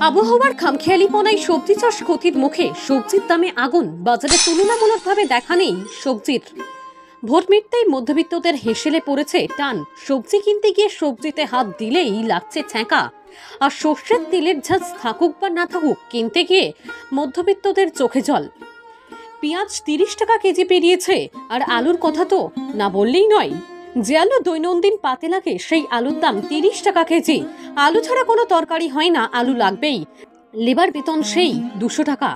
আবহাওয়ার খামখেয়ালিপনায় সবজি চাষ ক্ষতির মুখে, সবজির দামে আগুন, বাজারে তুলনামূলকভাবে দেখা নেই সবজির। ভোট মিটতেই মধ্যবিত্তদের হেসেলে পড়েছে টান। সবজি কিনতে গিয়ে সবজিতে হাত দিলেই লাগছে ছ্যাঁকা। আর সর্ষের তেলের ঝাঁজ থাকুক বা না থাকুক, কিনতে গিয়ে মধ্যবিত্তদের চোখে জল। পেঁয়াজ 30 টাকা কেজি পেরিয়েছে, আর আলুর কথা তো না বললেই নয়। যে আলু দৈনন্দিন পাতে লাগে সেই আলুর দাম 30 টাকা কেজি। আলু ছাড়া কোনো তরকারি হয় না, আলু লাগবেই। লেবার বেতন সেই 200 টাকা।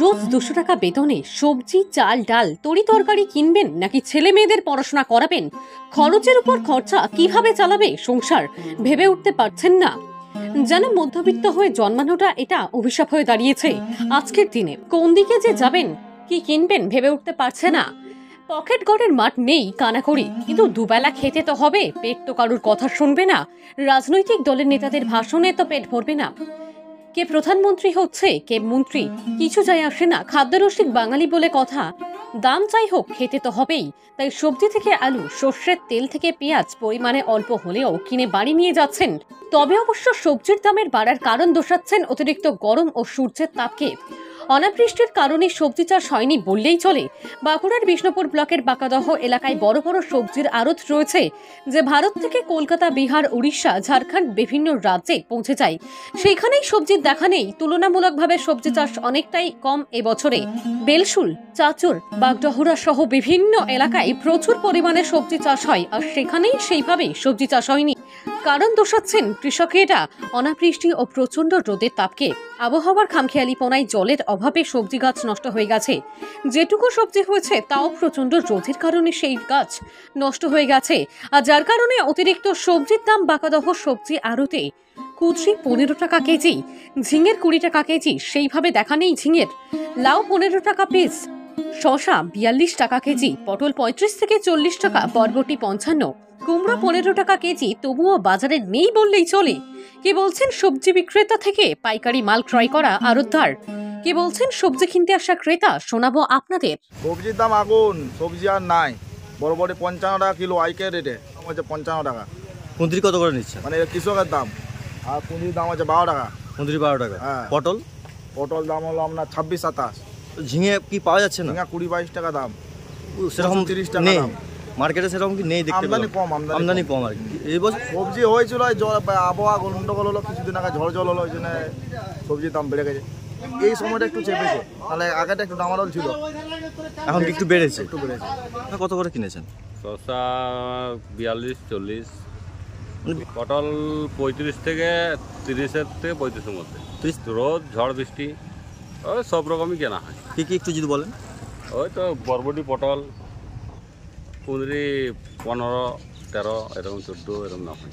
রোজ 200 টাকা বেতনে সবজি, চাল, ডাল, তরি তরকারি কিনবেন নাকি ছেলে মেয়েদের পড়াশোনা করাবেন? খরচের উপর খরচা, কিভাবে চালাবে সংসার ভেবে উঠতে পারছেন না। যেন মধ্যবিত্ত হয়ে জন্মানোটা এটা অভিশাপ হয়ে দাঁড়িয়েছে আজকের দিনে। কোন দিকে যে যাবেন, কি কিনবেন ভেবে উঠতে পারছে না। পকেট গড়ের মাঠ নেই কানাকড়ি, কিন্তু দুবেলা খেতে তো হবে। পেট তো কারুর কথা শুনবে না। রাজনৈতিক দলের নেতাদের ভাষণে তো পেট ভরবে না। কে প্রধানমন্ত্রী হচ্ছে, কে মন্ত্রী, কিছু যায় আসে না। খাদ্যরসিক বাঙালি বলে কথা, দাম যাই হোক খেতে তো হবেই। তাই সবজি থেকে আলু, সর্ষের তেল থেকে পেঁয়াজ পরিমাণে অল্প হলেও কিনে বাড়ি নিয়ে যাচ্ছেন। তবে অবশ্য সবজির দামের বাড়ার কারণ দোষাচ্ছেন অতিরিক্ত গরম ও সূর্যের তাপকে। অনাবৃষ্টির কারণে সবজি চাষ হয়নি বললেই চলে। বাঁকুড়ার বিষ্ণুপুর ব্লকের বাঁকাদহ এলাকায় বড় বড় সবজির আড়ত রয়েছে, যে ভারত থেকে কলকাতা, বিহার, উড়িষ্যা, ঝাড়খণ্ড বিভিন্ন রাজ্যে পৌঁছে যায়। সেইখানেই সবজির দেখা নেই। তুলনামূলকভাবে সবজি চাষ অনেকটাই কম এবছরে। বেলশুল, চাচর, বাগডহরা সহ বিভিন্ন এলাকায় প্রচুর পরিমাণে সবজি চাষ হয়, আর সেখানেই সেইভাবে সবজি চাষ হয়নি। কারণ দোষাচ্ছেন কৃষকেরা অনাবৃষ্টি ও প্রচন্ড রোদের তাপকে। আবহাওয়ার খামখেয়ালিপনায় জলের অভাবে সবজি গাছ নষ্ট হয়ে গেছে। যেটুকু সবজি হয়েছে তাও প্রচন্ড রোদের কারণে সেই গাছ নষ্ট হয়ে গেছে। আর যার কারণে অতিরিক্ত সবজির দাম বাঁকাদহ সবজি আড়তে। কুচি 15 টাকা কেজি, ঝিঙের 20 টাকা কেজি, সেইভাবে দেখা নেই ঝিঙের। লাউ 15 টাকা পিস, শসা 42 টাকা কেজি, পটল 35 থেকে 40 টাকা, বরবটি 55, কুমড়ো 15 টাকা কেজি। তবুও বাজারে নেই বললেই চলে। কে বলছেন সবজি বিক্রেতা থেকে পাইকারি মাল ক্রয় করা আড়তদার, কে বলছেন সবজি কিনতে আসা ক্রেতা, শোনাবো আপনাদের। সবজির দাম আগুন, সবজি আর নাই। বড় 55 টাকা কিলো আইকে রেটে হচ্ছে 55 টাকা। কুঁদরি কত করে নিচ্ছে? মানে কৃষকের দাম। আর কুঁদরির দাম হচ্ছে 12 টাকা। কুঁদরি 12 টাকা। হ্যাঁ। পটল দাম হলো আপনার 26-27। ঝিঙে কি পাওয়া যাচ্ছে না? ঝিঙা 20-22 টাকা দাম। সেরকম 30 টাকা নেই দাম। মার্কেটে, সেরকম কি নেই দেখতে আমদানি পেলাম। কম, আমদানি কম আর কি। এই বছর সবজি হয়েছিল, আবহাওয়া গন্ডগোল হলো কিছুদিন আগে, ঝড় হলো, ওই জন্য সবজির দাম বেড়ে গেছে। এই সময়টা একটু চেপেছে, তাহলে আগেটা একটু দামাদল ছিল, এখন একটু বেড়েছে। একটু বেড়েছে। কত করে কিনেছেন? শসা 42-40, পটল 35 থেকে 30-এর থেকে 35-এর মধ্যে। রোদ, ঝড়, বৃষ্টি, ওই সব রকমই কেনা হয়। কি কি একটু যদি বলেন। ওই তো বরবটি, পটল, কুঁদরি 15, 13, এরকম 14, এরকম না হয়।